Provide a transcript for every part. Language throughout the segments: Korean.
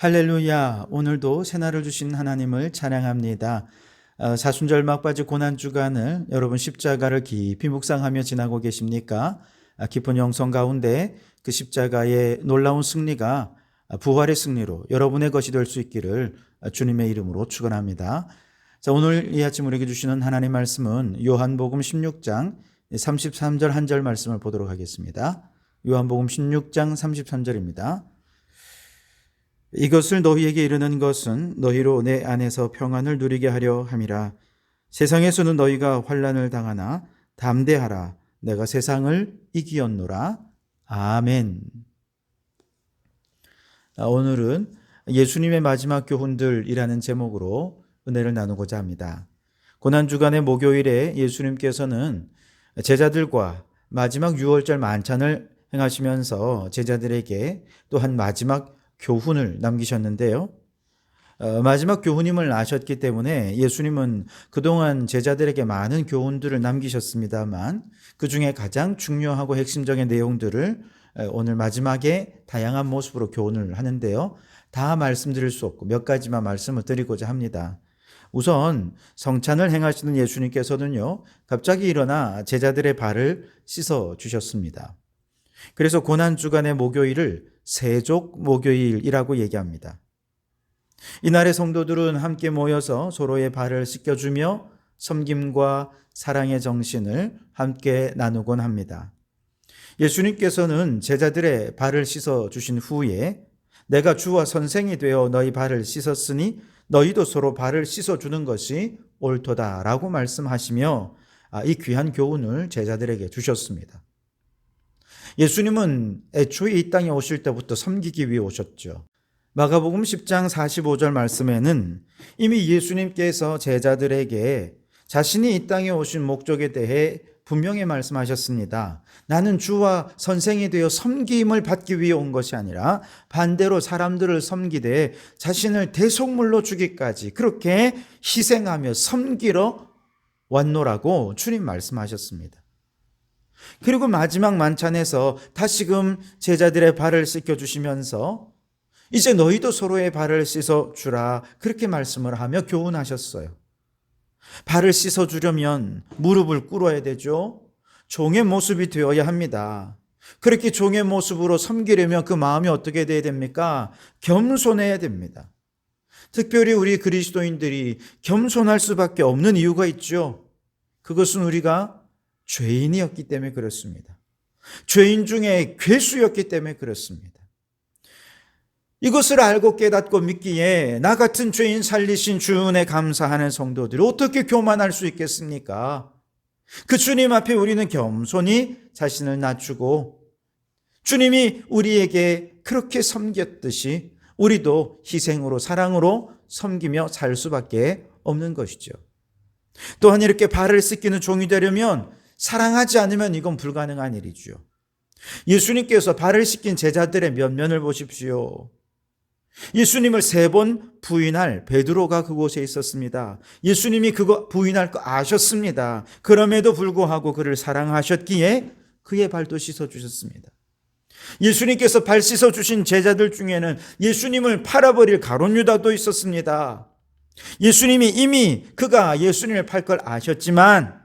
할렐루야. 오늘도 새날을 주신 하나님을 찬양합니다. 사순절 막바지 고난주간을 여러분 십자가를 깊이 묵상하며 지나고 계십니까? 깊은 영성 가운데 그 십자가의 놀라운 승리가 부활의 승리로 여러분의 것이 될 수 있기를 주님의 이름으로 축원합니다. 자, 오늘 이 아침 우리에게 주시는 하나님의 말씀은 요한복음 16장 33절 한 절 말씀을 보도록 하겠습니다. 요한복음 16장 33절입니다. 이것을 너희에게 이르는 것은 너희로 내 안에서 평안을 누리게 하려 함이라. 세상에서는 너희가 환난을 당하나 담대하라. 내가 세상을 이기었노라. 아멘. 오늘은 예수님의 마지막 교훈들이라는 제목으로 은혜를 나누고자 합니다. 고난주간의 목요일에 예수님께서는 제자들과 마지막 유월절 만찬을 행하시면서 제자들에게 또한 마지막 교훈을 남기셨는데요. 마지막 교훈임을 아셨기 때문에 예수님은 그동안 제자들에게 많은 교훈들을 남기셨습니다만 그 중에 가장 중요하고 핵심적인 내용들을 오늘 마지막에 다양한 모습으로 교훈을 하는데요. 다 말씀드릴 수 없고 몇 가지만 말씀을 드리고자 합니다. 우선 성찬을 행하시는 예수님께서는요, 갑자기 일어나 제자들의 발을 씻어 주셨습니다. 그래서 고난주간의 목요일을 세족 목요일이라고 얘기합니다. 이날의 성도들은 함께 모여서 서로의 발을 씻겨주며 섬김과 사랑의 정신을 함께 나누곤 합니다. 예수님께서는 제자들의 발을 씻어주신 후에 내가 주와 선생이 되어 너희 발을 씻었으니 너희도 서로 발을 씻어주는 것이 옳도다라고 말씀하시며 이 귀한 교훈을 제자들에게 주셨습니다. 예수님은 애초에 이 땅에 오실 때부터 섬기기 위해 오셨죠. 마가복음 10장 45절 말씀에는 이미 예수님께서 제자들에게 자신이 이 땅에 오신 목적에 대해 분명히 말씀하셨습니다. 나는 주와 선생이 되어 섬김을 받기 위해 온 것이 아니라 반대로 사람들을 섬기되 자신을 대속물로 주기까지 그렇게 희생하며 섬기러 왔노라고 주님 말씀하셨습니다. 그리고 마지막 만찬에서 다시금 제자들의 발을 씻겨주시면서 이제 너희도 서로의 발을 씻어주라 그렇게 말씀을 하며 교훈하셨어요. 발을 씻어주려면 무릎을 꿇어야 되죠. 종의 모습이 되어야 합니다. 그렇게 종의 모습으로 섬기려면 그 마음이 어떻게 돼야 됩니까? 겸손해야 됩니다. 특별히 우리 그리스도인들이 겸손할 수밖에 없는 이유가 있죠. 그것은 우리가 죄인이었기 때문에 그렇습니다. 죄인 중에 괴수였기 때문에 그렇습니다. 이것을 알고 깨닫고 믿기에 나 같은 죄인 살리신 주 은혜 감사하는 성도들이 어떻게 교만할 수 있겠습니까? 그 주님 앞에 우리는 겸손히 자신을 낮추고 주님이 우리에게 그렇게 섬겼듯이 우리도 희생으로 사랑으로 섬기며 살 수밖에 없는 것이죠. 또한 이렇게 발을 씻기는 종이 되려면 사랑하지 않으면 이건 불가능한 일이죠. 예수님께서 발을 씻긴 제자들의 면면을 보십시오. 예수님을 3번 부인할 베드로가 그곳에 있었습니다. 예수님이 그거 부인할 거 아셨습니다. 그럼에도 불구하고 그를 사랑하셨기에 그의 발도 씻어주셨습니다. 예수님께서 발 씻어주신 제자들 중에는 예수님을 팔아버릴 가룟 유다도 있었습니다. 예수님이 이미 그가 예수님을 팔 걸 아셨지만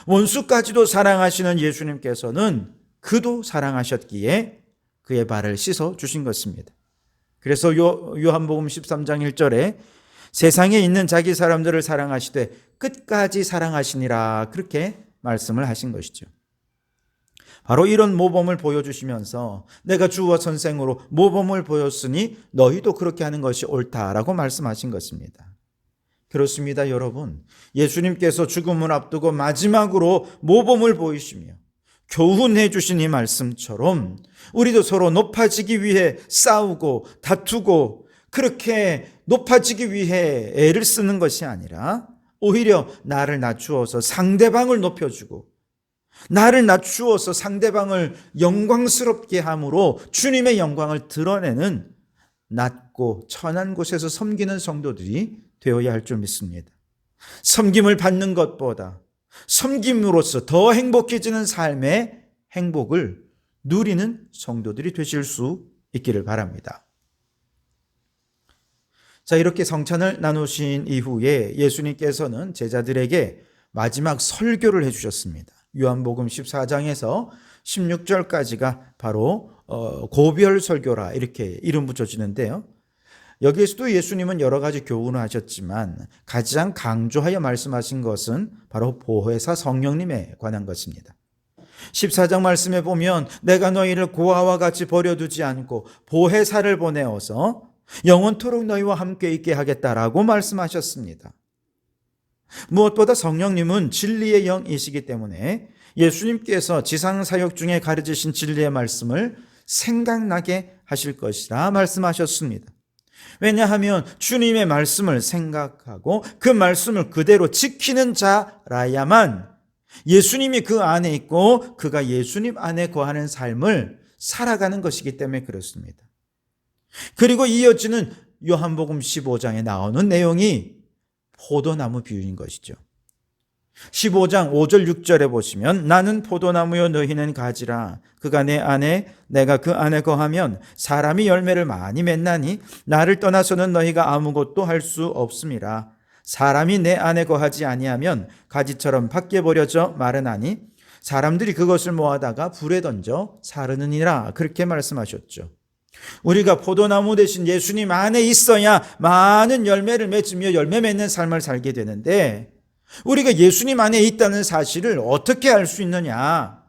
원수까지도 사랑하시는 예수님께서는 그도 사랑하셨기에 그의 발을 씻어주신 것입니다. 그래서 요한복음 13장 1절에 세상에 있는 자기 사람들을 사랑하시되 끝까지 사랑하시니라 그렇게 말씀을 하신 것이죠. 바로 이런 모범을 보여주시면서 내가 주와 선생으로 모범을 보였으니 너희도 그렇게 하는 것이 옳다라고 말씀하신 것입니다. 그렇습니다, 여러분. 예수님께서 죽음을 앞두고 마지막으로 모범을 보이시며 교훈해 주신 이 말씀처럼 우리도 서로 높아지기 위해 싸우고 다투고 그렇게 높아지기 위해 애를 쓰는 것이 아니라 오히려 나를 낮추어서 상대방을 높여주고 나를 낮추어서 상대방을 영광스럽게 함으로 주님의 영광을 드러내는 낮고 천한 곳에서 섬기는 성도들이 되어야 할 줄 믿습니다. 섬김을 받는 것보다 섬김으로써 더 행복해지는 삶의 행복을 누리는 성도들이 되실 수 있기를 바랍니다. 자, 이렇게 성찬을 나누신 이후에 예수님께서는 제자들에게 마지막 설교를 해주셨습니다. 요한복음 14장에서 16절까지가 바로 고별 설교라 이렇게 이름 붙여지는데요. 여기에서도 예수님은 여러 가지 교훈을 하셨지만 가장 강조하여 말씀하신 것은 바로 보혜사 성령님에 관한 것입니다. 14장 말씀에 보면 내가 너희를 고아와 같이 버려두지 않고 보혜사를 보내어서 영원토록 너희와 함께 있게 하겠다라고 말씀하셨습니다. 무엇보다 성령님은 진리의 영이시기 때문에 예수님께서 지상사역 중에 가르치신 진리의 말씀을 생각나게 하실 것이라 말씀하셨습니다. 왜냐하면 주님의 말씀을 생각하고 그 말씀을 그대로 지키는 자라야만 예수님이 그 안에 있고 그가 예수님 안에 거하는 삶을 살아가는 것이기 때문에 그렇습니다. 그리고 이어지는 요한복음 15장에 나오는 내용이 포도나무 비유인 것이죠. 15장 5절 6절에 보시면 나는 포도나무요 너희는 가지라. 그가 내 안에 내가 그 안에 거하면 사람이 열매를 많이 맺나니 나를 떠나서는 너희가 아무것도 할 수 없음이라. 사람이 내 안에 거하지 아니하면 가지처럼 밖에 버려져 마르나니 사람들이 그것을 모아다가 불에 던져 사르느니라. 그렇게 말씀하셨죠. 우리가 포도나무 대신 예수님 안에 있어야 많은 열매를 맺으며 열매 맺는 삶을 살게 되는데 우리가 예수님 안에 있다는 사실을 어떻게 알 수 있느냐?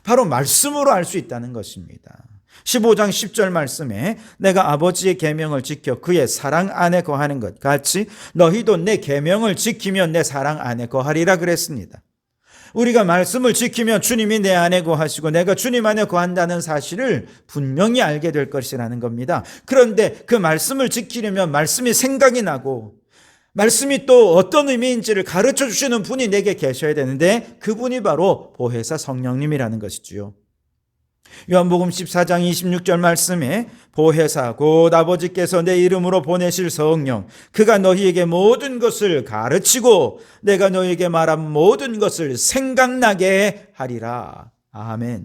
바로 말씀으로 알 수 있다는 것입니다. 15장 10절 말씀에 내가 아버지의 계명을 지켜 그의 사랑 안에 거하는 것 같이 너희도 내 계명을 지키면 내 사랑 안에 거하리라 그랬습니다. 우리가 말씀을 지키면 주님이 내 안에 거하시고 내가 주님 안에 거한다는 사실을 분명히 알게 될 것이라는 겁니다. 그런데 그 말씀을 지키려면 말씀이 생각이 나고 말씀이 또 어떤 의미인지를 가르쳐 주시는 분이 내게 계셔야 되는데 그분이 바로 보혜사 성령님이라는 것이지요. 요한복음 14장 26절 말씀에 보혜사 곧 아버지께서 내 이름으로 보내실 성령 그가 너희에게 모든 것을 가르치고 내가 너희에게 말한 모든 것을 생각나게 하리라. 아멘.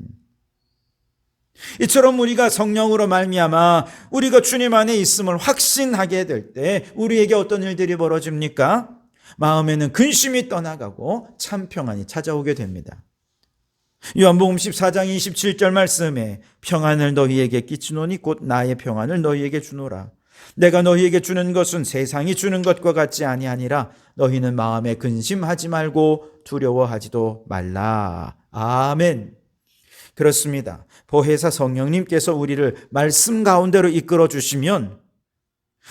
이처럼 우리가 성령으로 말미암아 우리가 주님 안에 있음을 확신하게 될 때 우리에게 어떤 일들이 벌어집니까? 마음에는 근심이 떠나가고 참 평안이 찾아오게 됩니다. 요한복음 14장 27절 말씀에 평안을 너희에게 끼치노니 곧 나의 평안을 너희에게 주노라. 내가 너희에게 주는 것은 세상이 주는 것과 같지 아니하니라. 너희는 마음에 근심하지 말고 두려워하지도 말라. 아멘. 그렇습니다. 보혜사 성령님께서 우리를 말씀 가운데로 이끌어 주시면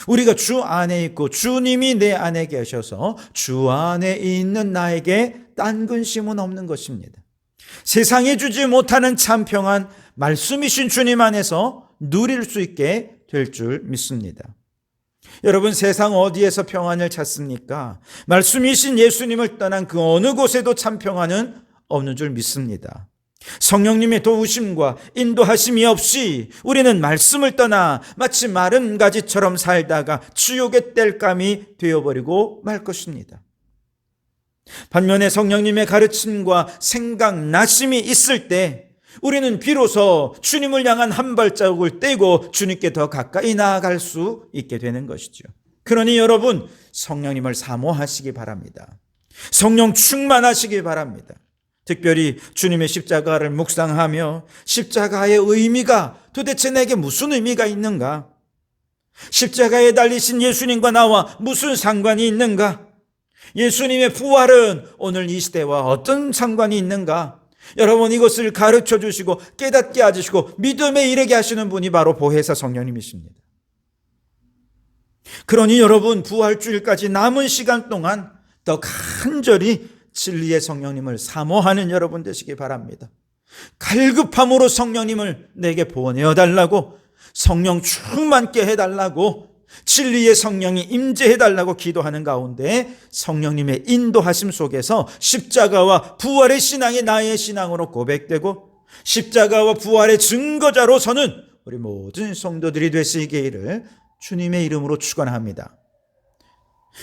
우리가 주 안에 있고 주님이 내 안에 계셔서 주 안에 있는 나에게 딴 근심은 없는 것입니다. 세상에 주지 못하는 참 평안 말씀이신 주님 안에서 누릴 수 있게 될 줄 믿습니다. 여러분 세상 어디에서 평안을 찾습니까? 말씀이신 예수님을 떠난 그 어느 곳에도 참 평안은 없는 줄 믿습니다. 성령님의 도우심과 인도하심이 없이 우리는 말씀을 떠나 마치 마른 가지처럼 살다가 지옥의 땔감이 되어버리고 말 것입니다. 반면에 성령님의 가르침과 생각나심이 있을 때 우리는 비로소 주님을 향한 한 발자국을 떼고 주님께 더 가까이 나아갈 수 있게 되는 것이죠. 그러니 여러분 성령님을 사모하시기 바랍니다. 성령 충만하시기 바랍니다. 특별히 주님의 십자가를 묵상하며 십자가의 의미가 도대체 내게 무슨 의미가 있는가? 십자가에 달리신 예수님과 나와 무슨 상관이 있는가? 예수님의 부활은 오늘 이 시대와 어떤 상관이 있는가? 여러분 이것을 가르쳐 주시고 깨닫게 해주시고 믿음에 이르게 하시는 분이 바로 보혜사 성령님이십니다. 그러니 여러분 부활주일까지 남은 시간 동안 더 간절히 진리의 성령님을 사모하는 여러분 되시기 바랍니다. 갈급함으로 성령님을 내게 보내어 달라고 성령 충만케 해달라고 진리의 성령이 임재해달라고 기도하는 가운데 성령님의 인도하심 속에서 십자가와 부활의 신앙이 나의 신앙으로 고백되고 십자가와 부활의 증거자로 서는 우리 모든 성도들이 되시기를 주님의 이름으로 축원합니다.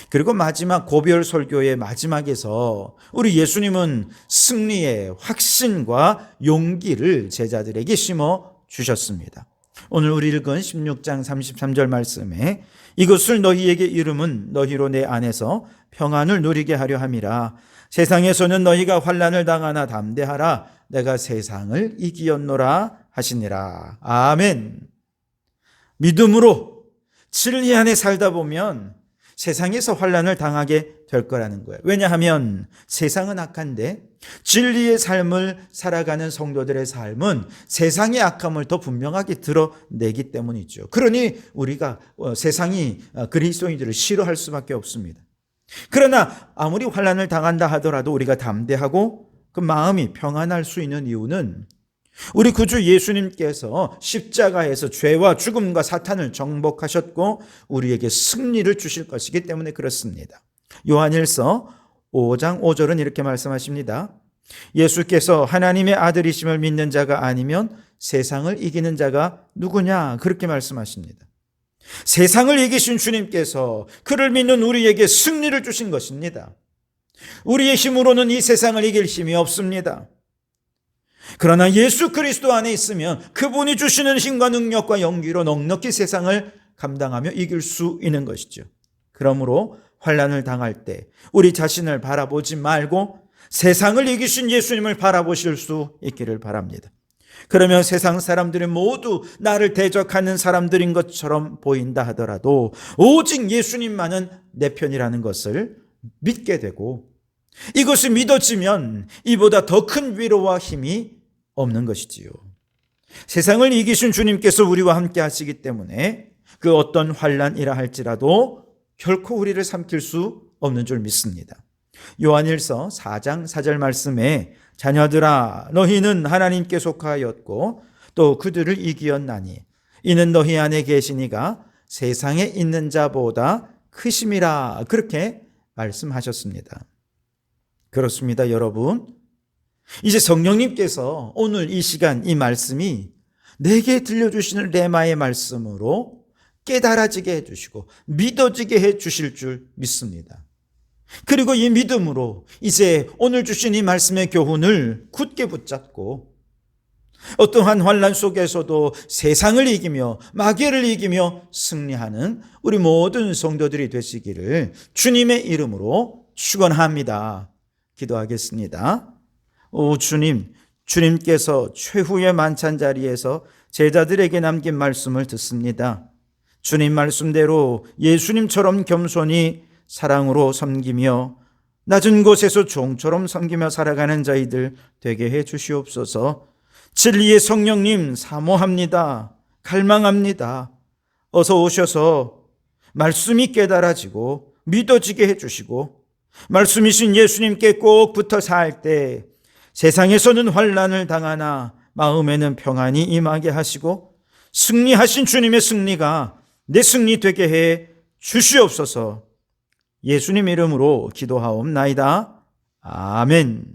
그리고 마지막 고별 설교의 마지막에서 우리 예수님은 승리의 확신과 용기를 제자들에게 심어 주셨습니다. 오늘 우리 읽은 16장 33절 말씀에 이것을 너희에게 이름은 너희로 내 안에서 평안을 누리게 하려 함이라. 세상에서는 너희가 환난을 당하나 담대하라. 내가 세상을 이기었노라 하시니라. 아멘. 믿음으로 진리 안에 살다 보면 세상에서 환난을 당하게 될 거라는 거예요. 왜냐하면 세상은 악한데 진리의 삶을 살아가는 성도들의 삶은 세상의 악함을 더 분명하게 드러내기 때문이죠. 그러니 우리가 세상이 그리스도인들을 싫어할 수밖에 없습니다. 그러나 아무리 환난을 당한다 하더라도 우리가 담대하고 그 마음이 평안할 수 있는 이유는 우리 구주 예수님께서 십자가에서 죄와 죽음과 사탄을 정복하셨고 우리에게 승리를 주실 것이기 때문에 그렇습니다. 요한일서 5장 5절은 이렇게 말씀하십니다. 예수께서 하나님의 아들이심을 믿는 자가 아니면 세상을 이기는 자가 누구냐? 그렇게 말씀하십니다. 세상을 이기신 주님께서 그를 믿는 우리에게 승리를 주신 것입니다. 우리의 힘으로는 이 세상을 이길 힘이 없습니다. 그러나 예수 그리스도 안에 있으면 그분이 주시는 힘과 능력과 용기로 넉넉히 세상을 감당하며 이길 수 있는 것이죠. 그러므로 환난을 당할 때 우리 자신을 바라보지 말고 세상을 이기신 예수님을 바라보실 수 있기를 바랍니다. 그러면 세상 사람들이 모두 나를 대적하는 사람들인 것처럼 보인다 하더라도 오직 예수님만은 내 편이라는 것을 믿게 되고 이것이 믿어지면 이보다 더 큰 위로와 힘이 없는 것이지요. 세상을 이기신 주님께서 우리와 함께 하시기 때문에 그 어떤 환난이라 할지라도 결코 우리를 삼킬 수 없는 줄 믿습니다. 요한일서 4장 4절 말씀에 자녀들아 너희는 하나님께 속하였고 또 그들을 이기었나니 이는 너희 안에 계시니가 세상에 있는 자보다 크심이라 그렇게 말씀하셨습니다. 그렇습니다, 여러분. 이제 성령님께서 오늘 이 시간 이 말씀이 내게 들려주시는 레마의 말씀으로 깨달아지게 해주시고 믿어지게 해주실 줄 믿습니다. 그리고 이 믿음으로 이제 오늘 주신 이 말씀의 교훈을 굳게 붙잡고 어떠한 환난 속에서도 세상을 이기며 마귀를 이기며 승리하는 우리 모든 성도들이 되시기를 주님의 이름으로 축원합니다. 기도하겠습니다. 오 주님, 주님께서 최후의 만찬 자리에서 제자들에게 남긴 말씀을 듣습니다. 주님 말씀대로 예수님처럼 겸손히 사랑으로 섬기며 낮은 곳에서 종처럼 섬기며 살아가는 저희들 되게 해 주시옵소서. 진리의 성령님 사모합니다. 갈망합니다. 어서 오셔서 말씀이 깨달아지고 믿어지게 해 주시고 말씀이신 예수님께 꼭 붙어 살 때 세상에서는 환난을 당하나 마음에는 평안이 임하게 하시고 승리하신 주님의 승리가 내 승리 되게 해 주시옵소서. 예수님 이름으로 기도하옵나이다. 아멘.